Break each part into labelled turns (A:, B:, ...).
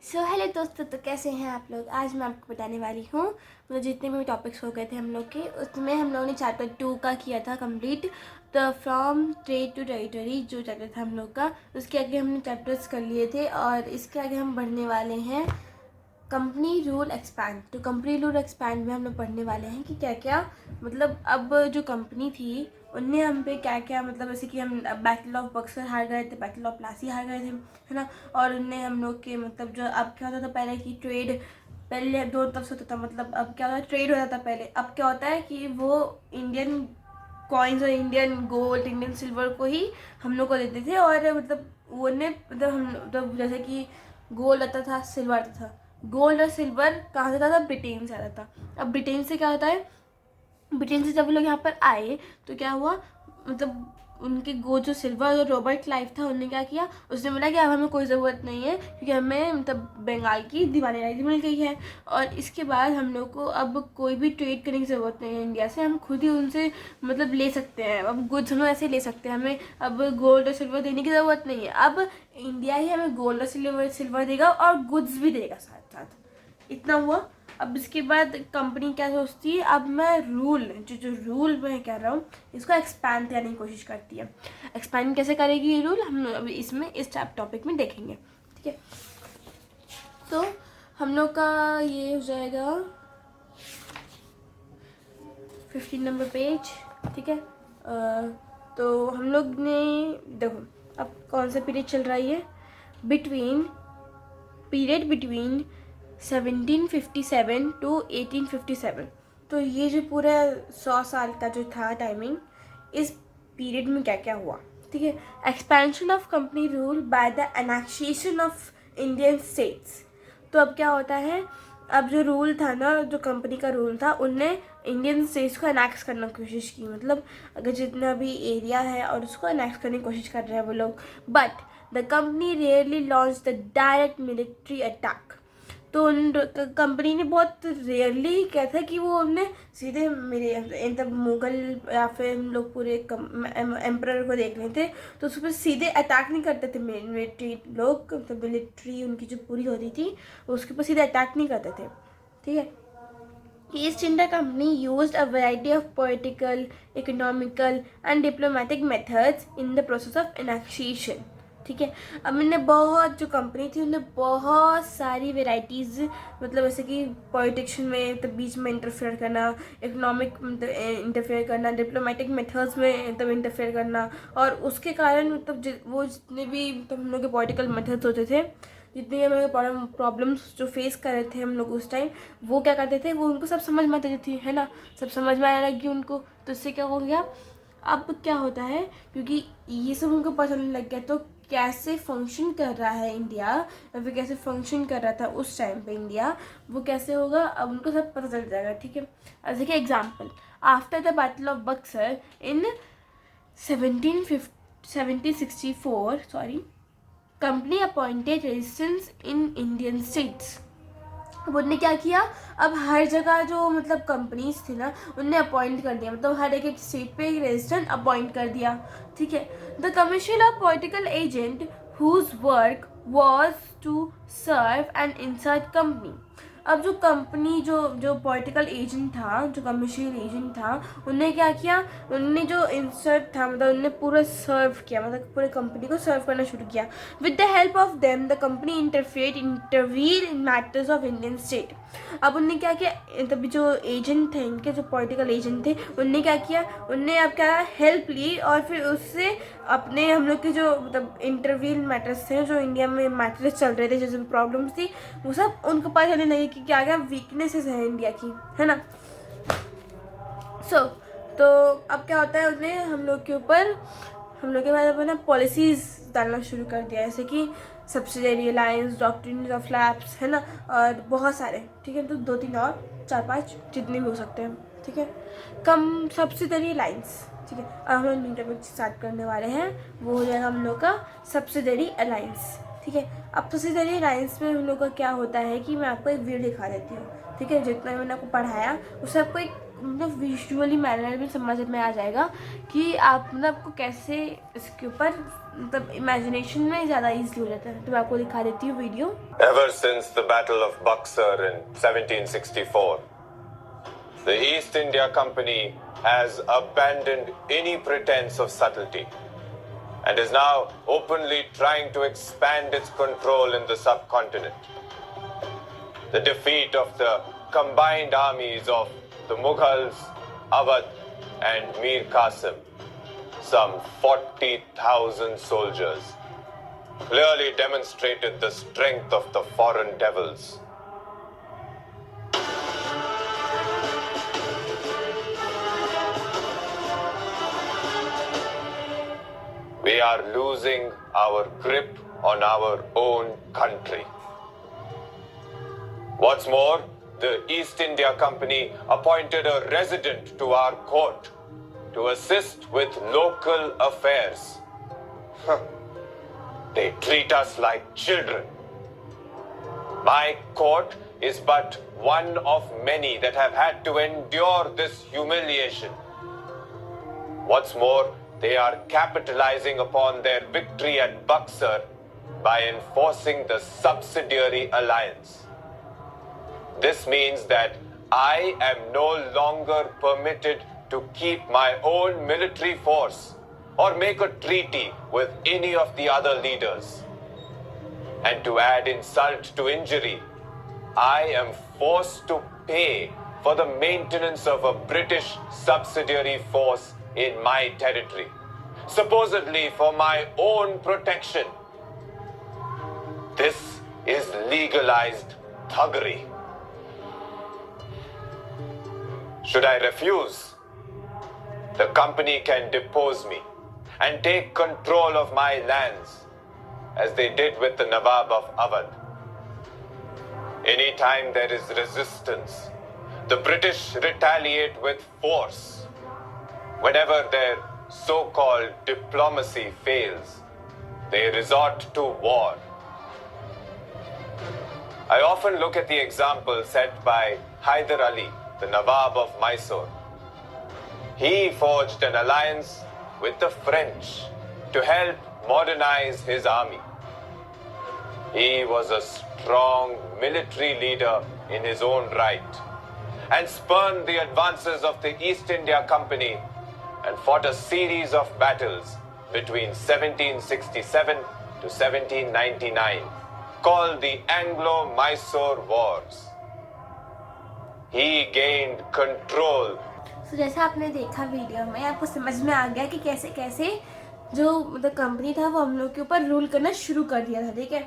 A: Hello दोस्तों, तो कैसे हैं आप लोग। आज मैं आपको बताने वाली हूँ मतलब जितने भी टॉपिक्स हो गए थे हम लोग के, उसमें हम लोगों ने चैप्टर 2 का किया था कंप्लीट। तो फ्रॉम ट्रेड टू टेरिटरी जो चैप्टर था हम लोग का, उसके आगे हमने चैप्टर्स कर लिए थे और इसके आगे हम बढ़ने वाले हैं कंपनी रूल एक्सपैंड। तो कंपनी रूल एक्सपैंड में हम लोग पढ़ने वाले हैं कि क्या क्या मतलब अब जो कंपनी थी उनने हम पे क्या क्या मतलब जैसे कि हम बैटल ऑफ बक्सर हार गए थे, बैटल ऑफ प्लासी हार गए थे, है ना। और उनने हम लोग के मतलब जो अब क्या होता था पहले की ट्रेड, पहले दो तरफ से होता था, मतलब अब क्या होता है ट्रेड होता था पहले, अब क्या होता है कि वो इंडियन कॉइन्स और इंडियन गोल्ड, इंडियन सिल्वर को ही हम लोग को देते थे। और मतलब वो ने मतलब हम मतलब जैसे कि गोल्ड आता था, सिल्वर आता था। गोल्ड और सिल्वर कहाँ से आता था? ब्रिटेन से आता था। अब ब्रिटेन से क्या होता है, ब्रिटेन से जब वो लोग यहाँ पर आए तो क्या हुआ, मतलब उनके जो सिल्वर और रॉबर्ट क्लाइव था, उन्होंने क्या किया, उसने बोला कि अब हमें कोई ज़रूरत नहीं है क्योंकि हमें मतलब बंगाल की दीवानी राइट मिल गई है। और इसके बाद हम लोग को अब कोई भी ट्रेड करने की ज़रूरत नहीं है इंडिया से, हम खुद ही उनसे मतलब ले सकते हैं। अब गुड्स हम लोग ऐसे ले सकते हैं, हमें अब गोल्ड और सिल्वर देने की ज़रूरत नहीं है। अब इंडिया ही हमें गोल्ड और सिल्वर देगा और गुड्स भी देगा साथ साथ। इतना हुआ। अब इसके बाद कंपनी क्या सोचती है, अब मैं रूल जो रूल मैं कह रहा हूँ इसको एक्सपैंड करने की कोशिश करती है। एक्सपैंड कैसे करेगी ये रूल, हम अभी इसमें इस टॉपिक में देखेंगे, ठीक है। तो हम लोग का ये हो जाएगा 15 नंबर पेज, ठीक है। तो हम लोग ने देखो अब कौन सा पीरियड चल रहा है, ये पीरियड बिटवीन 1757 टू 1857। तो ये जो पूरा 100 साल का जो था टाइमिंग, इस पीरियड में क्या क्या हुआ, ठीक है। Expansion of company rule by the annexation of Indian states. तो अब क्या होता है, अब जो रूल था ना, जो कंपनी का रूल था, उनने इंडियन स्टेट्स को अनेक्स करने की कोशिश की। मतलब अगर जितना भी एरिया है और उसको अनेक्स करने की कोशिश कर रहे हैं वो लोग, but the company rarely launch the direct military attack. तो उन कंपनी ने बहुत रेयरली क्या था कि वो उनने सीधे मेरे मतलब मुगल या फिर हम लोग पूरे एम्परर को देख रहे थे, तो उस पर सीधे अटैक नहीं करते थे मिलिट्री लोग, मतलब मिलिट्री उनकी जो पूरी होती थी उसके ऊपर सीधे अटैक नहीं करते थे, ठीक है। East India Company used a variety of political, economical and diplomatic methods in the process of annexation, ठीक है। अब इन्हें बहुत जो कंपनी थी उन्हें बहुत सारी वेराइटीज़, मतलब जैसे कि पॉलिटिक्स में मतलब बीच में इंटरफेयर करना, इकोनॉमिक इंटरफेयर करना, डिप्लोमेटिक मेथड्स में मतलब इंटरफेयर करना, और उसके कारण मतलब वो जितने भी मतलब हम लोग के पॉलिटिकल मेथड्स होते थे, जितने भी हम लोग प्रॉब्लम्स जो फेस कर रहे थे हम लोग उस टाइम, वो क्या करते थे, वो उनको सब समझ में आती थी, है ना। सब समझ में आने लगी उनको, तो इससे क्या हो गया, अब क्या होता है क्योंकि ये सब उनको पता चलने लग गया, तो कैसे फंक्शन कर रहा है इंडिया या फिर कैसे फंक्शन कर रहा था उस टाइम पे इंडिया, वो कैसे होगा अब उनको सब पता चल जाएगा, ठीक है। अब देखिए example, after the battle of Buxar in 1764 sorry, company appointed resistance in Indian states. अब उनने क्या किया, अब हर जगह जो मतलब कंपनीज थी ना उनने अपॉइंट कर दिया, मतलब हर एक स्टेट पे एक रेजिस्टेंट अपॉइंट कर दिया, ठीक है। The commission of political agent whose work was to serve and insert company. अब जो कंपनी जो जो पॉलिटिकल एजेंट था, जो कमर्शियल एजेंट था, उनने क्या किया, उनने जो इंसर्ट था मतलब उनने पूरा सर्व किया, मतलब पूरे कंपनी को सर्व करना शुरू किया। With the help of them the company intervene in matters of Indian state. अब उनने क्या किया, तभी जो एजेंट थे इनके, जो पॉलिटिकल एजेंट थे, उनने क्या किया, उनने अब क्या हेल्प ली और फिर उससे अपने हम लोग के जो मतलब इंटरवीन मैटर्स थे, जो इंडिया में मैटर्स चल रहे थे, जैसे प्रॉब्लम्स थी, वो सब उनको पता चलने लगी कि क्या क्या वीकनेसेस है इंडिया की, है ना। तो अब क्या होता है, उन्हें हम लोग के ऊपर, हम लोग के बाद अपना पॉलिसीज़ डालना शुरू कर दिया, जैसे कि subsidiary alliance, doctrine of labs, है ना, और बहुत सारे, ठीक है। तो 2-3 और 4-5 जितने भी हो सकते हैं, ठीक है। कम सब्सिडरी अलायंस, ठीक है। अब हम लोग टॉपिक स्टार्ट करने वाले हैं, वो हो जाएगा हम लोग का सब्सिडरी अलायंस, ठीक है। अब सब्सिडरी अलायंस में हम लोग का क्या होता है कि मैं आपको एक वीडियो दिखा देती हूँ, ठीक है। जितना मैंने आपको पढ़ाया उससे आपको एक मतलब विजुअली मैनर में समझ में आ जाएगा कि आप मतलब आपको कैसे इसके ऊपर मतलब इमेजिनेशन में ज़्यादा ईजी हो जाता है। तो मैं आपको दिखा देती हूँ video.
B: Ever since the Battle of Buxar in 1764, the East India Company has abandoned any pretense of subtlety and is now openly trying to expand its control in the subcontinent. The defeat of the combined armies of the Mughals, Awadh, and Mir Qasim, some 40,000 soldiers, clearly demonstrated the strength of the foreign devils. We are losing our grip on our own country. What's more, the East India Company appointed a resident to our court to assist with local affairs. They treat us like children. My court is but one of many that have had to endure this humiliation. What's more, they are capitalizing upon their victory at Buxar by enforcing the subsidiary alliance. This means that I am no longer permitted to keep my own military force or make a treaty with any of the other leaders. And to add insult to injury, I am forced to pay for the maintenance of a British subsidiary force in my territory, supposedly for my own protection. This is legalized thuggery. Should I refuse, the company can depose me and take control of my lands, as they did with the Nawab of Awadh. Anytime there is resistance, the British retaliate with force. Whenever their so-called diplomacy fails, they resort to war. I often look at the example set by Hyder Ali, the Nawab of Mysore. He forged an alliance with the French to help modernize his army. He was a strong military leader in his own right and spurned the advances of the East India Company and fought a series of battles between 1767 to 1799 called the Anglo-Mysore Wars. He gained control.
A: तो जैसा आपने देखा video में, आपको समझ में आ गया कि कैसे कैसे जो मतलब कंपनी था वो हम लोग के ऊपर रूल करना शुरू कर दिया था। ठीक है,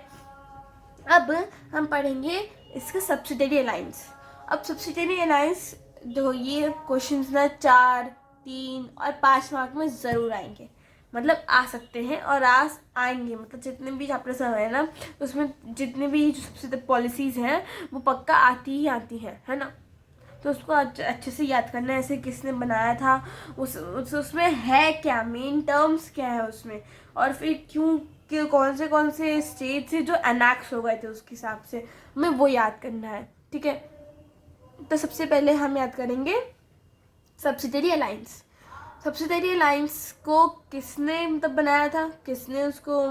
A: अब हम पढ़ेंगे इसका सब्सिडियरी अलायंस। अब सब्सिडियरी अलायंस जो ये क्वेश्चंस ना 4, 3 और 5 मार्क में ज़रूर आएंगे, मतलब आ सकते हैं और आएंगे। मतलब जितने भी चैप्टर्स है ना, उसमें जितने भी सबसे पॉलिसीज़ हैं वो पक्का आती ही आती हैं, है ना। तो उसको अच्छे से याद करना है, ऐसे किसने बनाया था, उसमें है क्या, मेन टर्म्स क्या है उसमें, और फिर क्यों कि कौन से स्टेट से जो एनेक्स हो गए थे उसके हिसाब से हमें वो याद करना है। ठीक है, तो सबसे पहले हम याद करेंगे सब्सिडियरी अलायंस। सब्सिडियरी अलायंस को किसने मतलब बनाया था, किसने उसको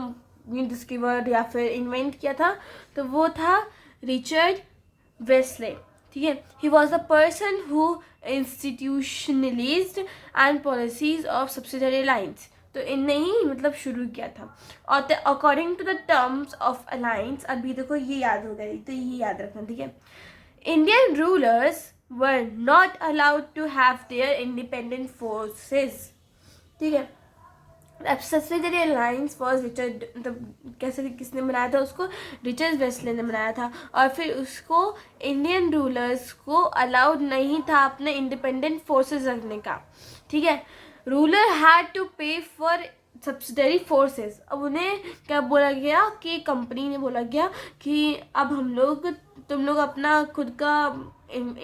A: डिस्कवर या फिर इन्वेंट किया था, तो वो था रिचर्ड वेस्ले। ठीक है, he was the person who institutionalized and policies of subsidiary alliance. तो इनने ही मतलब शुरू किया था। और according to the terms of alliance, अभी देखो ये याद हो गई, तो ये याद रखना। ठीक है, Indian rulers were not allowed to have their independent forces. ठीक है, सब्सिडियरी अलायंस वॉज रिचर्ड, मतलब कैसे किसने बनाया था उसको, रिचर्ड वेस्ले ने बनाया था। और फिर उसको इंडियन रूलर्स को अलाउड नहीं था अपने इंडिपेंडेंट फोर्सेस रखने का। ठीक है, रूलर हैड टू पे फॉर सब्सिडियरी फोर्सेस। अब उन्हें क्या बोला गया कि कंपनी ने बोला गया कि अब तुम लोग अपना खुद का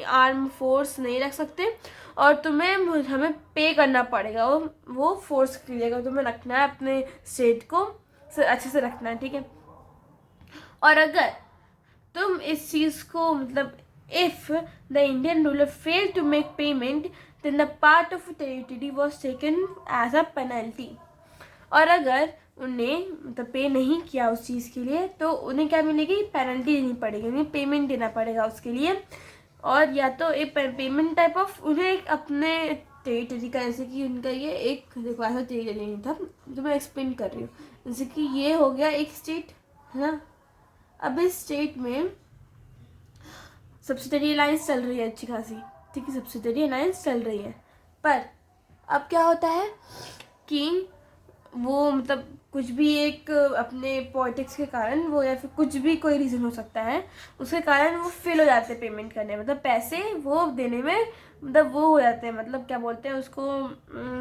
A: आर्म फोर्स नहीं रख सकते और हमें पे करना पड़ेगा, वो फोर्स के लिए तुम्हें रखना है, अपने स्टेट को अच्छे से रखना है। ठीक है, और अगर तुम इस चीज़ को मतलब If the Indian ruler failed to make payment, then the part of territory was taken as a penalty. और अगर उन्हें मतलब पे नहीं किया उस चीज़ के लिए तो उन्हें क्या मिलेगी, पेनल्टी देनी पड़ेगी, उन्हें पेमेंट देना पड़ेगा उसके लिए. और या तो एक पेमेंट टाइप ऑफ उन्हें एक अपने टेरिटरी का, जैसे कि उनका ये एक देखो ऐसा टेरिटरी नहीं था, तो मैं एक्सप्लेन कर रही हूँ. जैसे कि ये हो गया एक स्टेट है ना. अब इस स्टेट में सब्सिडरी अलायंस चल रही है अच्छी खासी, ठीक है, सब्सिडरी अलायंस चल रही है. पर अब क्या होता है कि वो मतलब कुछ भी एक अपने पॉलिटिक्स के कारण वो, या फिर कुछ भी कोई रीज़न हो सकता है, उसके कारण वो फेल हो जाते हैं पेमेंट करने में, मतलब पैसे वो देने में, मतलब वो हो जाते हैं, मतलब क्या बोलते हैं उसको,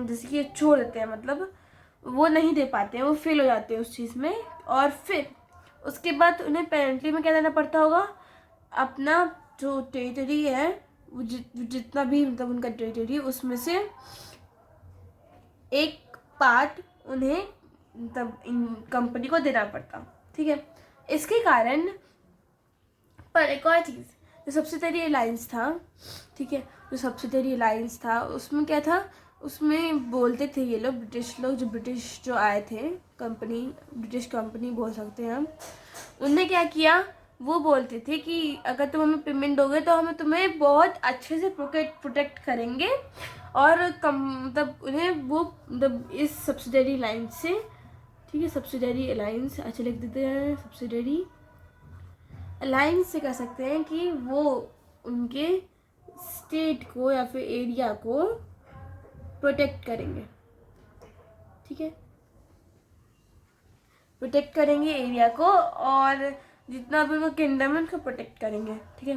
A: जैसे कि छोड़ देते हैं, मतलब वो नहीं दे पाते हैं, वो फेल हो जाते हैं उस चीज़ में. और फिर उसके बाद उन्हें पेनल्टी में क्या देना पड़ता होगा, अपना जो टेरिटरी है वो जितना भी मतलब उनका टेरिटरी, उसमें से एक पार्ट उन्हें मतलब इन कंपनी को देना पड़ता, ठीक है. इसके कारण पर एक और चीज़, जो सब्सिडरी अलायंस था, ठीक है, जो सब्सिडरी अलायंस था उसमें क्या था, उसमें बोलते थे ये लोग ब्रिटिश लोग, जो ब्रिटिश जो आए थे कंपनी, ब्रिटिश कंपनी बोल सकते हैं हम, उनने क्या किया, वो बोलते थे कि अगर तुम हमें पेमेंट दोगे तो हम तुम्हें बहुत अच्छे से प्रोटेक्ट करेंगे. और मतलब उन्हें वो मतलब इस सब्सिडरी अलायंस से, ठीक है, सब्सिडरी अलायंस अच्छा लिख देते हैं, सब्सिडरी अलायंस से कह सकते हैं कि वो उनके स्टेट को या फिर एरिया को प्रोटेक्ट करेंगे, ठीक है, प्रोटेक्ट करेंगे एरिया को, और जितना भी उनका किंगडम है उनको प्रोटेक्ट करेंगे, ठीक है.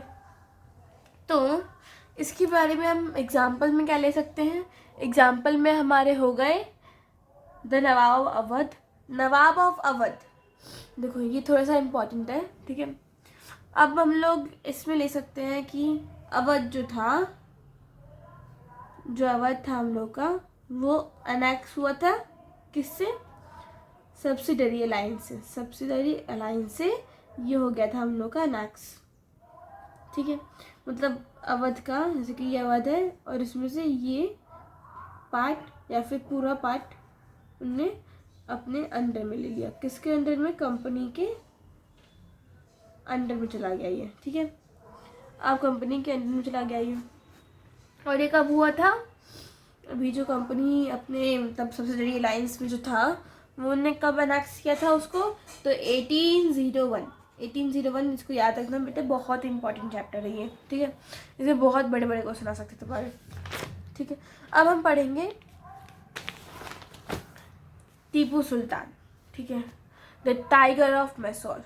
A: तो इसके बारे में हम एग्जाम्पल में क्या ले सकते हैं, एग्जाम्पल में हमारे हो गए the Nawab of Awadh. Nawab of Awadh, देखो ये थोड़ा सा इम्पोर्टेंट है, ठीक है. अब हम लोग इसमें ले सकते हैं कि अवध जो था, जो अवध था हम लोग का, वो अनेक्स हुआ था किससे, सब्सिडरी अलायंस से. सब्सिडरी अलायंस से ये हो गया था हम लोग का अनेक्स, ठीक है. मतलब अवध का, जैसे कि ये अवध है और इसमें से ये पार्ट या फिर पूरा पार्ट उनने अपने अंडर में ले लिया. किसके अंडर में, कंपनी के अंडर में चला गया ये, ठीक है. अब कंपनी के अंडर में चला गया ये. और ये कब हुआ था, अभी जो कंपनी अपने मतलब सब्सिडरी अलायंस में जो था, वो उन्होंने कब अनेक्स किया था उसको, तो 1801. इसको याद रखना बेटा, बहुत इंपॉर्टेंट चैप्टर है ये, ठीक है. इसमें बहुत बड़े बड़े क्वेश्चन आ सकते तुम्हारे, ठीक है. अब हम पढ़ेंगे टीपू सुल्तान, ठीक है, द टाइगर ऑफ मैसूर.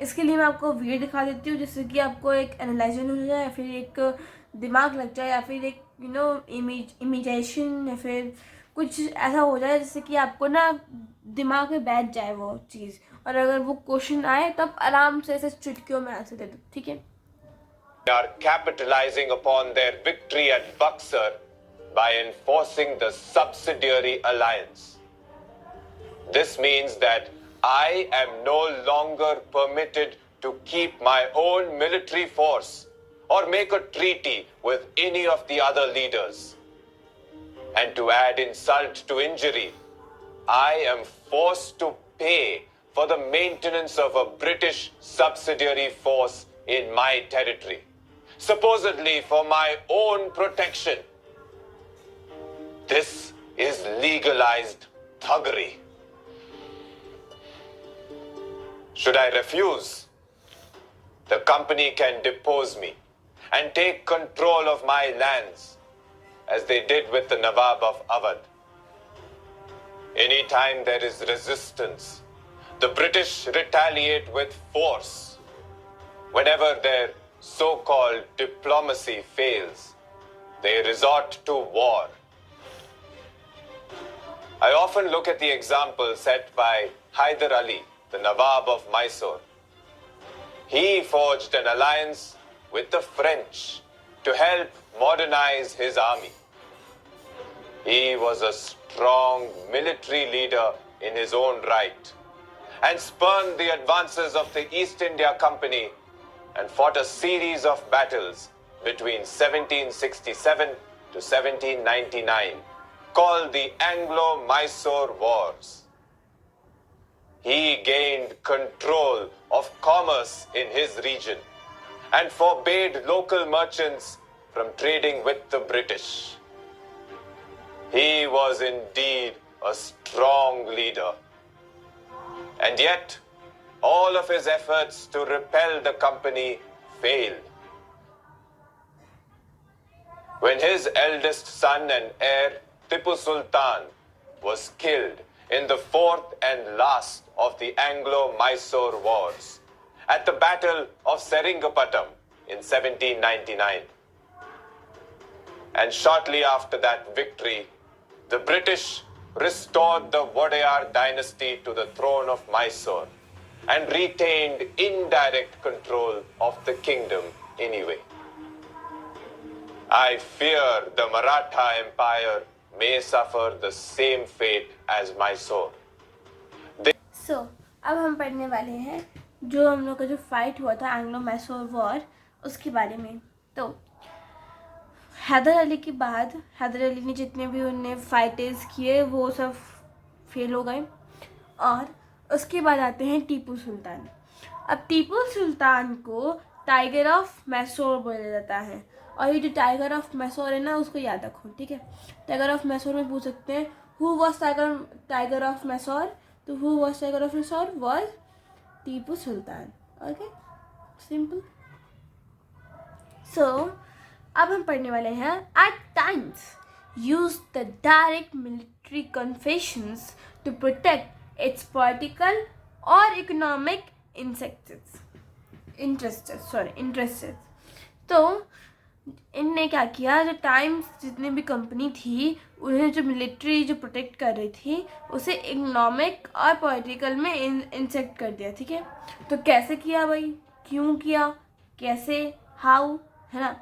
A: इसके लिए मैं आपको वीडियो दिखा देती हूँ, जिससे कि आपको एक एनालाइजन हो जाए, या फिर एक दिमाग लग जाए, या फिर एक इमेजिनेशन, या फिर कुछ ऐसा हो जाए जिससे कि आपको ना दिमाग में बैठ जाए वो चीज़, और अगर वो क्वेश्चन आए तो आप आराम से ऐसे चुटकियों में आंसर दे दो, ठीक है.
B: They are capitalizing upon their victory at Buxar by enforcing the subsidiary alliance. This means that I am no longer permitted to keep my own military force or make a treaty with any of the other leaders. And to add insult to injury, I am forced to pay for the maintenance of a British subsidiary force in my territory, supposedly for my own protection. This is legalized thuggery. Should I refuse, the company can depose me and take control of my lands, as they did with the Nawab of Awadh. Anytime there is resistance, the British retaliate with force. Whenever their so-called diplomacy fails, they resort to war. I often look at the example set by Hyder Ali, the Nawab of Mysore. He forged an alliance with the French to help modernize his army. He was a strong military leader in his own right and spurned the advances of the East India Company and fought a series of battles between 1767 to 1799 called the Anglo-Mysore Wars. He gained control of commerce in his region and forbade local merchants from trading with the British. He was indeed a strong leader. And yet, all of his efforts to repel the company failed. When his eldest son and heir, Tipu Sultan, was killed in the fourth and last of the Anglo-Mysore Wars at the Battle of Seringapatam in 1799. And shortly after that victory, the British restored the Wadayar dynasty to the throne of Mysore and retained indirect control of the kingdom anyway. I fear the Maratha Empire may suffer the same fate as Mysore.
A: So, अब हम पढ़ने वाले हैं जो हम लोग का जो फाइट हुआ था एंग्लो मैसूर वॉर उसके बारे में। तो हैदर अली के बाद हैदर अली ने जितने भी उनने फाइटर्स किए वो सब फेल हो गए और उसके बाद आते हैं टीपू सुल्तान। अब टीपू सुल्तान को टाइगर ऑफ मैसूर बोला जाता है और ये जो टाइगर ऑफ मैसूर है ना उसको याद रखो, ठीक है। टाइगर ऑफ मैसूर में पूछ सकते हैं who was tiger of Mysore, तो who was tiger of Mysore was Tipu Sultan. Okay, simple. So अब हम पढ़ने वाले हैं at times use the direct military confessions to protect its political और इकोनॉमिक इंटरेस्ट। तो इनने क्या किया, जो टाइम्स जितनी भी कंपनी थी उन्हें जो मिलिट्री जो प्रोटेक्ट कर रही थी उसे इकोनॉमिक और पॉलिटिकल में इंसेक्ट कर दिया, ठीक है। तो कैसे किया भाई, क्यों किया, कैसे, हाउ, है ना।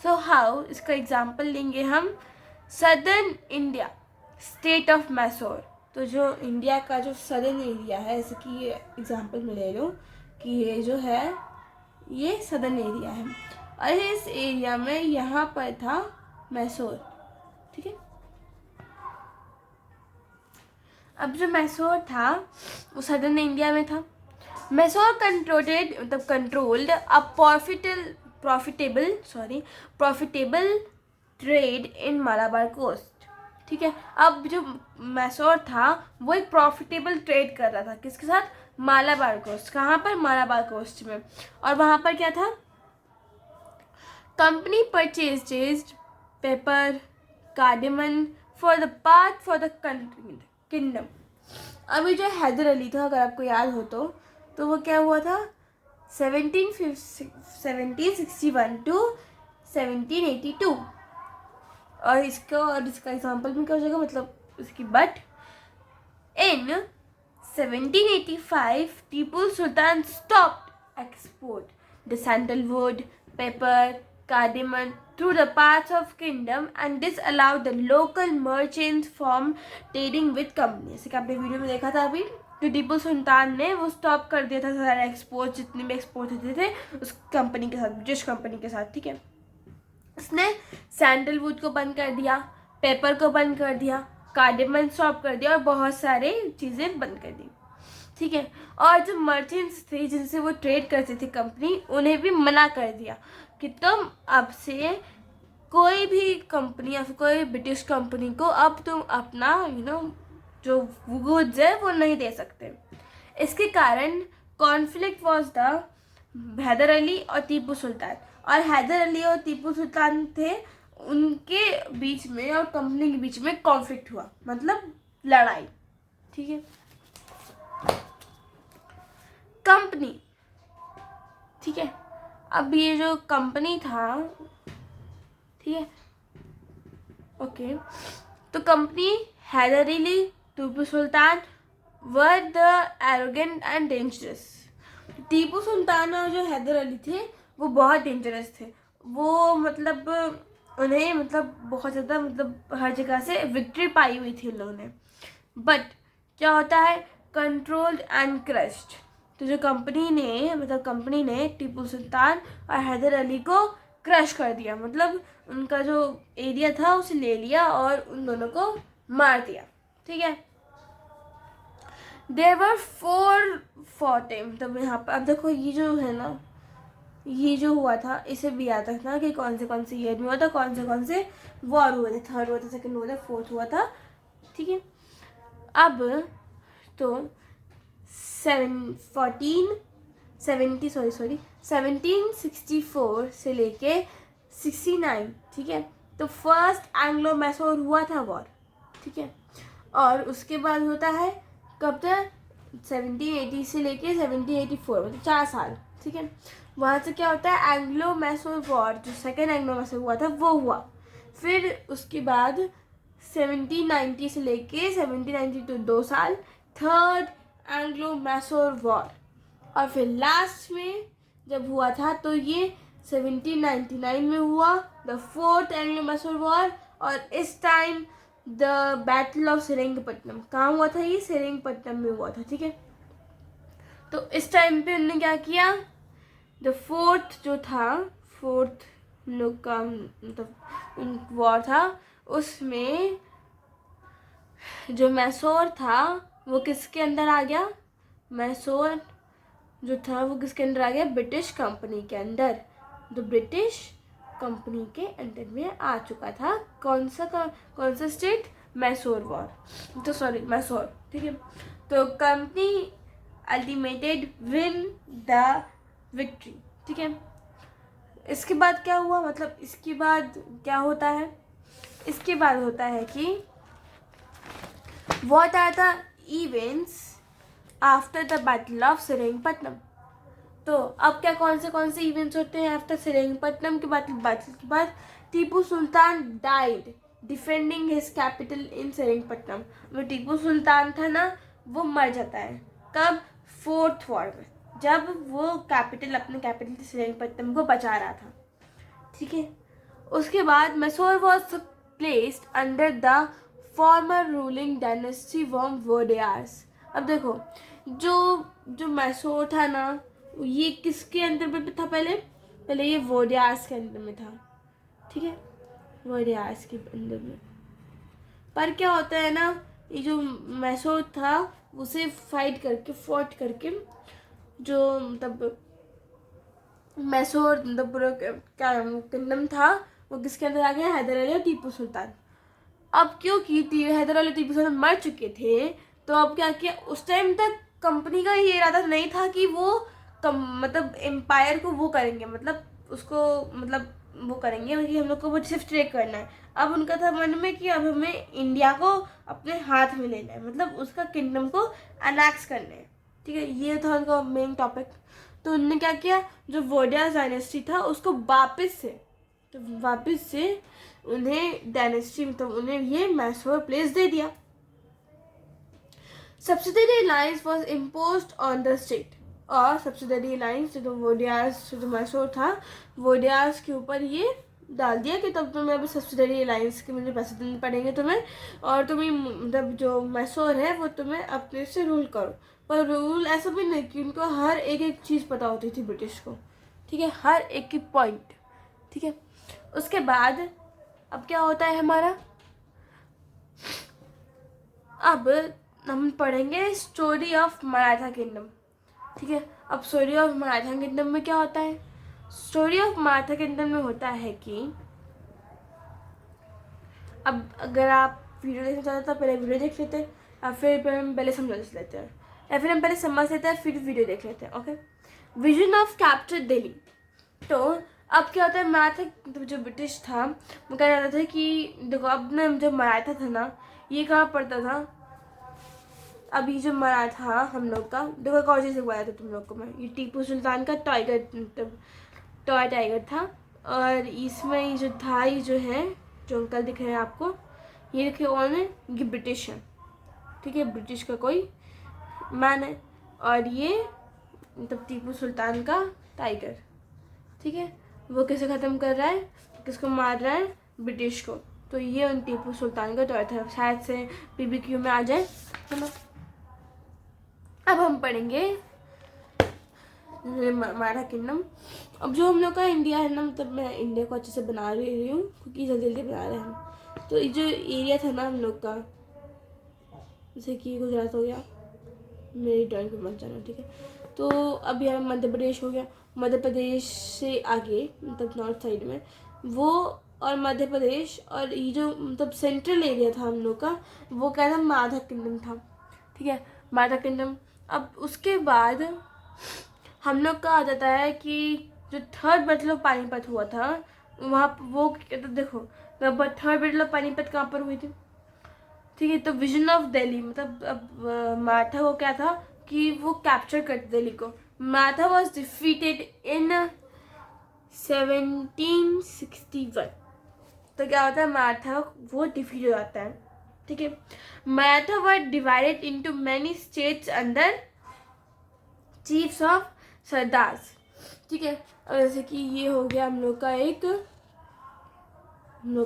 A: सो हाउ, इसका एग्जांपल लेंगे हम southern India state of Mysore. तो जो इंडिया का जो सदर्न एरिया है, जैसे कि ये एग्जांपल में ले लो कि ये जो है ये सदर्न एरिया है और इस एरिया में यहाँ पर था मैसूर, ठीक है। अब जो मैसूर था वो सदर्न इंडिया में था। Mysore controlled a profitable trade in Malabar coast, ठीक है। अब जो मैसूर था वो एक प्रॉफिटेबल ट्रेड कर रहा था किसके साथ, मालाबार कोस्ट। कहाँ पर, मालाबार कोस्ट में। और वहाँ पर क्या था, company purchased pepper, cardamom for the kingdom। अभी जो हैदर अली था, अगर आपको याद हो तो वो क्या हुआ था 1761 to 1782 और इसका एग्जाम्पल में क्या हो जाएगा, मतलब इसकी but in 1785 Tipu Sultan stopped export the sandalwood, pepper, cardamom through the parts of kingdom and this allowed the local merchants from trading with companies। जैसे कि आपने वीडियो में देखा था अभी, जो टीपू सुल्तान ने वो स्टॉप कर दिया था सारा एक्सपोर्ट, जितने भी एक्सपोर्ट होते थे उस कंपनी के साथ, ब्रिटिश कंपनी के साथ, ठीक है। उसने सैंडलवुड को बंद कर दिया, पेपर को बंद कर दिया, कार्डेमन स्टॉप कर दिया और बहुत सारे चीज़ें बंद कर दी, ठीक है। और जो मर्चेंट्स थे जिनसे वो ट्रेड करते थे कंपनी, उन्हें भी मना कर दिया कि तुम अब से कोई भी कंपनी या फिर कोई ब्रिटिश कंपनी को अब तुम अपना जो गुड्स है वो नहीं दे सकते। इसके कारण conflict was the Hyder Ali और टीपू सुल्तान, और हैदर अली और टीपू सुल्तान थे उनके बीच में और कंपनी के बीच में कॉन्फ्लिक्ट हुआ, मतलब लड़ाई, ठीक है। कंपनी, ठीक है। अब ये जो कंपनी था, ठीक है, ओके, तो company Haidar Ali, Tipu Sultan were the arrogant and dangerous. Tipu Sultan और जो हैदर अली थे वो बहुत डेंजरस थे। वो मतलब उन्हें बहुत ज़्यादा हर जगह से विक्ट्री पाई हुई थी उन लोगों ने। बट क्या होता है, कंट्रोल्ड एंड क्रश्ड, तो जो कंपनी ने टीपू सुल्तान और हैदर अली को क्रश कर दिया, मतलब उनका जो एरिया था उसे ले लिया और उन दोनों को मार दिया। ठीक है, देयर वर 4 फोर्टे, मतलब यहाँ पर अब देखो ये जो है ना, ये जो हुआ था इसे भी याद रखना कि कौन से ईयर में हुआ था, कौन से वॉर हुए थे, 3rd हुआ था, 2nd हुआ था, 4th हुआ था। ठीक है, अब तो 1764 से लेके 69, ठीक है, तो फर्स्ट एंग्लो मैसूर हुआ था वॉर। ठीक है, और उसके बाद होता है कब तक, 1780 से लेके 1784, मतलब 4 साल। ठीक है, वहाँ से क्या होता है, एंग्लो मैसूर वॉर, जो सेकेंड एंग्लो मैसूर हुआ था वो हुआ। फिर उसके बाद 1790 से लेके 1792 2 साल, 3rd एंग्लो मैसूर वॉर। और फिर लास्ट में जब हुआ था तो ये 1799 में हुआ, the 4th Anglo Mysore war. और इस time the battle of Seringapatam, कहाँ हुआ था ये, सेरिंगपट्टनम में हुआ था। ठीक है, तो इस टाइम पे उन्होंने क्या किया, द 4th जो था, 4th लोग का मतलब वॉर था, उसमें जो मैसूर था वो किसके अंदर आ गया, मैसूर जो था वो किसके अंदर आ गया, ब्रिटिश कंपनी के अंदर। तो ब्रिटिश कंपनी के अंदर में आ चुका था कौन सा स्टेट, मैसूर वॉर, तो सॉरी मैसूर। ठीक है, तो कंपनी अल्टीमेटेड विन द विक्ट्री। ठीक है, इसके बाद क्या हुआ, मतलब इसके बाद क्या होता है, इसके बाद होता है कि what are the events after the battle of Seringapatam. तो अब क्या कौन से इवेंट्स होते हैं आफ्टर सेरिंगपट्टनम के बैटल के बाद, Tipu Sultan died defending his capital in Seringapatam. वो टीपू सुल्तान था ना, वो मर जाता है कब, 4th वॉर में, जब वो अपने कैपिटल सेरिंगपट्टनम को बचा रहा था। ठीक है, उसके बाद Mysore was placed under the former ruling dynasty from Wodeyars. अब देखो जो मैसूर था ना, ये किसके अंदर में था, पहले ये वोडेयार्स के अंदर में था। ठीक है, वोडेयार्स के अंदर में, पर क्या होता है ना, ये जो मैसूर था उसे फॉट करके जो मतलब मैसूर मतलब पूरा क्या किंगडम था वो किसके अंदर आ गया, हैदर अली और टीपू सुल्तान। अब क्योंकि हैदर अली टीपू सुल्तान मर चुके थे, तो अब क्या किया, उस टाइम तक कंपनी का ये इरादा नहीं था कि वो मतलब एम्पायर को वो करेंगे, मतलब उसको मतलब वो करेंगे कि हम लोग को वो सिर्फ ट्रेड करना है। अब उनका था मन में कि अब हमें इंडिया को अपने हाथ में लेना है, मतलब उसका किंगडम को अनेक्स करना है। ठीक है, ये था उनका मेन टॉपिक। तो उन्होंने क्या किया, जो वोडियास डायनेस्टी था उसको वापस से उन्हें डायनेस्टी मतलब उन्हें ये मैसूर प्लेस दे दिया। Subsidiary alliance was imposed on the state, और सब्सिडरी अलायंस जो वोडियास जो मैसूर था वोडियास के ऊपर ये डाल दिया कि तब तुम्हें अभी सब्सिडरी अलायंस के मुझे पैसे देने पड़ेंगे तुम्हें, और तुम्हें मतलब जो मैसूर है वो तुम्हें अपने से रूल करो। पर रूल ऐसा भी नहीं कि उनको हर एक चीज़ पता होती थी ब्रिटिश को। ठीक है, हर एक की पॉइंट। ठीक है, उसके बाद अब क्या होता है हमारा, अब हम पढ़ेंगे स्टोरी ऑफ मराठा किंगडम। ठीक है, अब स्टोरी ऑफ मराठा किंगडम में क्या होता है, स्टोरी ऑफ मराठा किंगडम में होता है कि अब अगर आप वीडियो देखना चाहते हैं तो पहले वीडियो देख लेते हैं, या फिर हम पहले समझ लेते हैं, या फिर हम पहले समझ लेते हैं फिर वीडियो देख लेते हैं। Okay, vision of capture Delhi. तो अब क्या होता है, मराठा जो ब्रिटिश था वो क्या चाहता था कि देखो अब ना जब मराठा था ना ये कहाँ पड़ता था, अभी जो मराठा हम लोग का देखो कौन चीज़ बताया था तुम लोग को मैं, ये टीपू सुल्तान का टॉय टाइगर था। और इसमें ये जो था ये जो है जो अंकल दिख रहे हैं आपको, ये देखिए कौन है, ये ब्रिटिश है। ठीक है, ब्रिटिश का कोई मैन है, और ये मतलब टीपू सुल्तान का टाइगर। ठीक है, वो कैसे ख़त्म कर रहा है, किसको मार रहा है, ब्रिटिश को। तो ये उन टीपू सुल्तान का टॉय था, शायद से PBQ में आ जाए, है ना। अब हम पढ़ेंगे मराठा किंगडम। अब जो हम लोग का इंडिया है ना, मतलब मैं इंडिया को अच्छे से बना रही हूँ क्योंकि जल्दी जल्दी बना रहे हैं हम। तो ये जो एरिया था ना हम लोग का, जैसे कि गुजरात हो गया, मेरी ड्राइंग पे मत जाना, ठीक है। तो अब यहाँ मध्य प्रदेश हो गया, मध्य प्रदेश से आगे मतलब नॉर्थ साइड में वो, और मध्य प्रदेश, और ये जो मतलब सेंट्रल एरिया था हम लोग का, वो क्या था, मराठा किंगडम था, ठीक है, मराठा किंगडम। अब उसके बाद हम लोग का आ जाता है कि जो थर्ड बैटल ऑफ पानीपत हुआ था वहाँ वो, तो देखो थर्ड बैटल ऑफ पानीपत कहाँ पर हुई थी, ठीक है। तो विजन ऑफ दिल्ली, मतलब अब मराठा को क्या था कि वो कैप्चर करते दिल्ली को। मराठा वॉज डिफीटेड इन 1761। तो क्या होता है, मराठा वो डिफीट हो जाता है, ठीक है। Maratha were divided into many states under chiefs of sardars, ठीक है। और जैसे कि ये हो गया हम लोग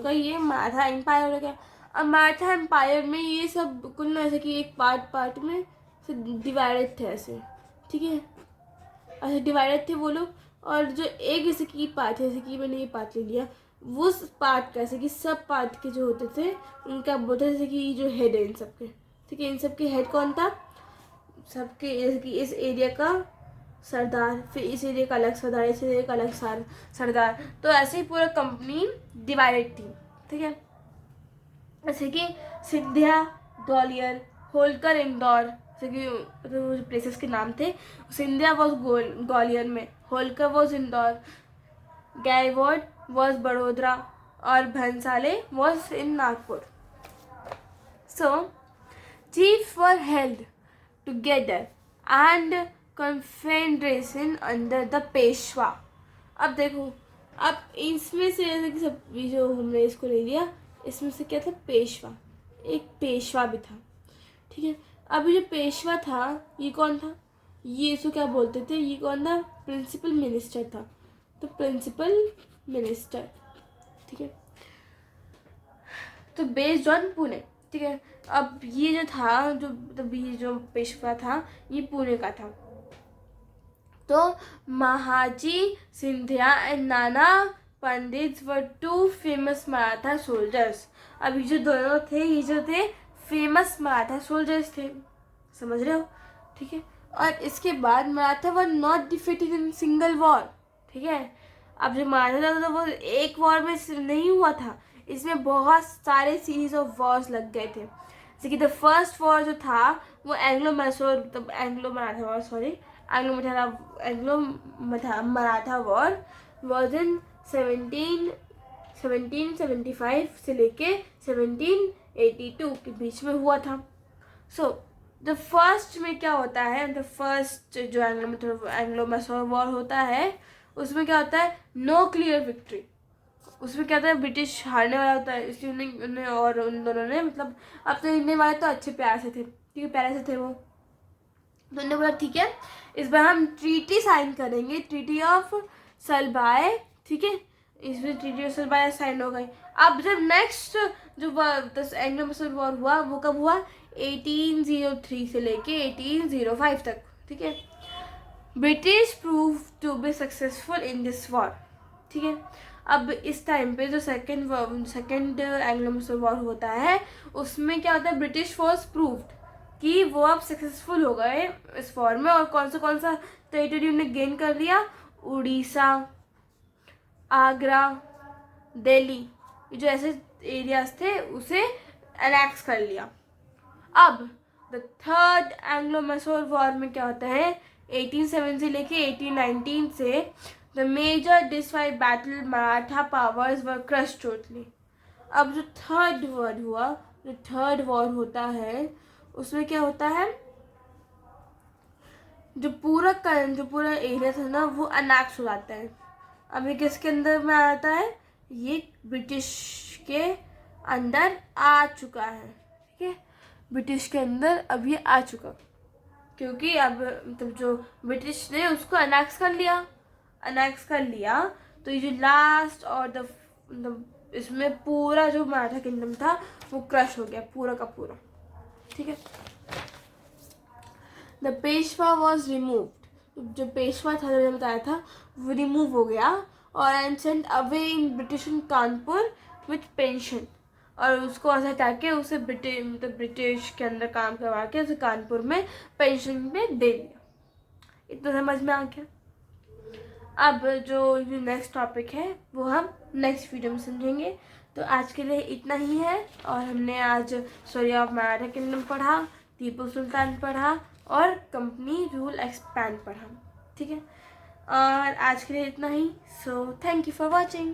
A: का ये मराठा एम्पायर हो गया। अब मराठा एम्पायर में ये सब कुल ना ऐसे कि एक पार्ट में से डिवाइडेड थे ऐसे, ठीक है, ऐसे डिवाइडेड थे वो लोग। और जो एक जैसे कि पार्ट है, जैसे कि मैंने ये पार्ट ले लिया, वो पार्ट का जैसे कि सब पार्ट के जो होते थे उनका बोलते थे, जैसे कि ये जो हेड है इन सबके, ठीक है, इन सबके हेड कौन था, सबके जैसे कि इस एरिया का सरदार, फिर इस एरिया का अलग सरदार, इस एरिया का अलग सरदार। तो ऐसे ही पूरा कंपनी डिवाइडेड थी, ठीक है। जैसे कि सिंधिया ग्वालियर, होलकर इंदौर, जैसे कि तो प्लेसेस के नाम थे। सिंधिया वॉज ग्वालियर में, होलकर वॉज इंदौर, गायवॉड वॉज बड़ोदरा, और Bhonsle was in Nagpur. So chiefs were held together and confederation under the Peshwa. अब देखो, अब इसमें से जैसे कि सब ये जो हमने इसको ले लिया, इसमें से क्या था, पेशवा, एक पेशवा भी था, ठीक है। अब ये जो पेशवा था ये कौन था, ये इसको क्या बोलते थे, ये कौन था, प्रिंसिपल मिनिस्टर था। तो प्रिंसिपल मिनिस्टर, ठीक है, तो बेस्ड ऑन पुणे, ठीक है। अब ये जो था, जो मतलब ये जो पेशवा था ये पुणे का था। तो Mahaji Scindia and Nana Pandit were two famous Maratha soldiers. अब ये जो दोनों थे, ये जो थे फेमस मराठा सोल्जर्स थे, समझ रहे हो, ठीक है। और इसके बाद Maratha were not defeated in single war, ठीक है। अब जो मराठा था तो वो एक वॉर में नहीं हुआ था, इसमें बहुत सारे सीरीज ऑफ वॉर्स लग गए थे। जैसे कि द फर्स्ट वॉर जो था वो एंग्लो मैसूर, मतलब Anglo Maratha war, sorry, Anglo Maratha war was in 1775 से लेके 1782 के बीच में हुआ था। सो द फर्स्ट में क्या होता है, द फर्स्ट जो एंग्लो मैसूर वॉर होता है उसमें क्या होता है, नो क्लियर विक्ट्री। उसमें क्या होता है, ब्रिटिश हारने वाला होता है, इसलिए उन्हें और उन दोनों ने, मतलब अब तो इंडियन वाले तो अच्छे प्यार से थे, ठीक है, प्यारे से थे वो, तो उन्होंने बोला ठीक है इस बार हम ट्रीटी साइन करेंगे, ट्रीटी ऑफ सलबाय, ठीक है। इसमें ट्रीटी ऑफ सलबाय साइन हो गई। अब जब नेक्स्ट जो एंग्लो मैसूर वॉर हुआ वो कब हुआ, 1803 से लेके 1805 तक, ठीक है। British prove to be successful in this war, ठीक है। अब इस टाइम पे जो सेकेंड एंग्लो मैसूर वॉर होता है उसमें क्या होता है, ब्रिटिश फोर्स प्रूव्ड कि वो अब सक्सेसफुल हो गए इस वॉर में। और कौन सा टेरिटरी उन्हें गेन कर लिया, उड़ीसा, आगरा, दिल्ली, ये जो ऐसे एरियाज थे उसे एनेक्स कर लिया। अब the third Anglo Mysore war में क्या होता है, 1807 से लेके 1819 से the major destroy battle Maratha powers were crushed totally. अब जो थर्ड वॉर होता है उसमें क्या होता है, जो पूरा एरिया था ना वो अनेक्स हो जाता है। अब ये किसके अंदर में आता है, ये ब्रिटिश के अंदर आ चुका है, ठीक है, ब्रिटिश के अंदर अब ये आ चुका, क्योंकि अब मतलब जो ब्रिटिश ने उसको अनेक्स कर लिया। तो ये जो लास्ट और द इसमें पूरा जो मराठा किंगडम था वो क्रश हो गया पूरा का पूरा, ठीक है। द पेशवा वॉज रिमूव्ड, जो पेशवा था, जो मैंने बताया था, वो रिमूव हो गया और and sent away in British Kanpur with pension, और उसको ऐसा हटा के उसे ब्रिटिश के अंदर काम करवा के उसे कानपुर में पेंशन पे दे दिया। इतना समझ में आ गया। अब जो नेक्स्ट टॉपिक है वो हम नेक्स्ट वीडियो में समझेंगे। तो आज के लिए इतना ही है, और हमने आज स्टोरी ऑफ मराठा किंगडम पढ़ा, टीपू सुल्तान पढ़ा और कंपनी रूल एक्सपैंड पढ़ा। ठीक है, और आज के लिए इतना ही। So thank you for watching.